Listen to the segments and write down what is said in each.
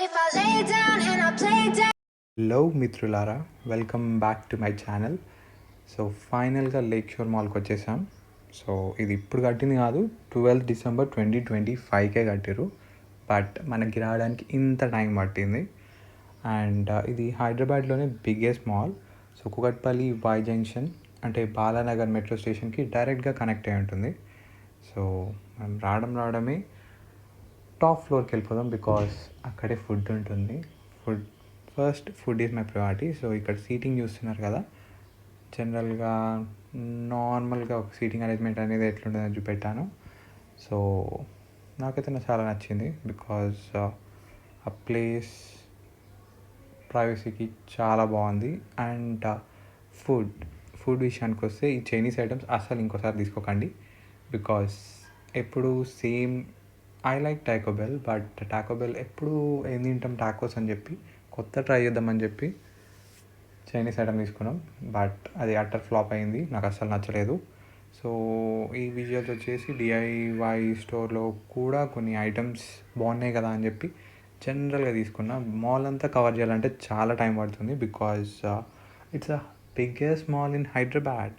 if I lay down and I play dead. Hello మిత్రులారా, welcome back to my channel. So ఫైనల్గా lake shore మాల్కి వచ్చేసాం. So ఇది ఇప్పుడు కట్టింది కాదు, 12 డిసెంబర్ 2025కే కట్టారు. బట్ మనకి రావడానికి ఇంత టైం పట్టింది. అండ్ ఇది హైదరాబాద్లోనే biggest mall. So Kukatpally Y junction అంటే బాలానగర్ మెట్రో స్టేషన్కి డైరెక్ట్గా కనెక్ట్ అయి ఉంటుంది. సో మనం రావడమే టాప్ ఫ్లోర్కి వెళ్ళిపోదాం, బికాస్ అక్కడే ఫుడ్ ఉంటుంది. Food is my priority. So ఇక్కడ సీటింగ్ చూస్తున్నారు కదా, జనరల్గా నార్మల్గా ఒక సీటింగ్ అరేంజ్మెంట్ అనేది ఎట్లుంటుందని చూపెట్టాను. సో నాకైతే చాలా నచ్చింది, బికాజ్ ఆ ప్లేస్ ప్రైవసీకి చాలా బాగుంది. అండ్ ఫుడ్ విషయానికి వస్తే ఈ చైనీస్ ఐటమ్స్ అసలు ఇంకోసారి తీసుకోకండి, బికాస్ ఎప్పుడు same. I like Taco bell, but Taco bell ఎప్పుడు ఏం తింటాం టాకోస్ అని చెప్పి కొత్త ట్రై చేద్దామని చెప్పి చైనీస్ ఐటమ్ తీసుకున్నాం. బట్ అది అట్టర్ ఫ్లాప్ అయింది, నాకు అస్సలు నచ్చలేదు. సో ఈ విజువల్స్ వచ్చేసి డిఐవై స్టోర్లో కూడా కొన్ని ఐటమ్స్ బాగున్నాయి కదా అని చెప్పి జనరల్గా తీసుకున్నా. మాల్ అంతా కవర్ చేయాలంటే చాలా టైం పడుతుంది, because it's a biggest mall in Hyderabad.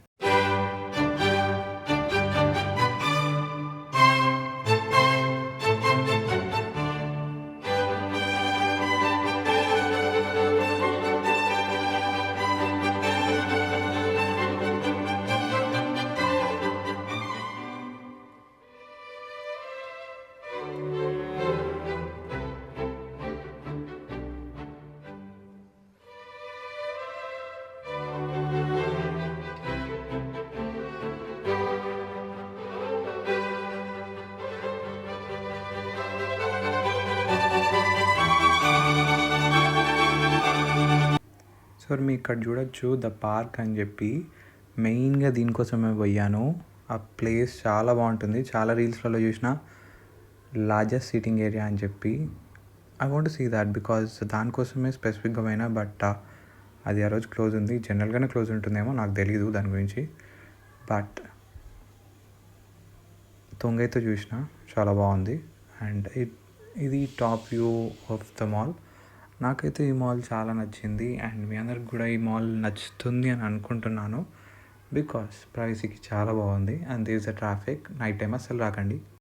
So మీరు ఇక్కడ చూడొచ్చు ద పార్క్ అని చెప్పి, మెయిన్గా దీనికోసమే పోయాను. ఆ ప్లేస్ చాలా బాగుంటుంది, చాలా రీల్స్లలో చూసిన లార్జెస్ట్ సీటింగ్ ఏరియా అని చెప్పి. I want see that, because దానికోసమే స్పెసిఫిక్గా పోయినా. బట్ అది ఆ రోజు క్లోజ్ ఉంది. జనరల్గానే క్లోజ్ ఉంటుందేమో, నాకు తెలియదు దాని గురించి. బట్ తొంగైతే చూసిన చాలా బాగుంది. అండ్ ఇది top view of the mall. నాకైతే ఈ మాల్ చాలా నచ్చింది, అండ్ మీ అందరికి కూడా ఈ మాల్ నచ్చుతుంది అని అనుకుంటున్నాను, బికాస్ ప్రైవసీకి చాలా బాగుంది. And this the traffic. Night time అస్సలు రాకండి.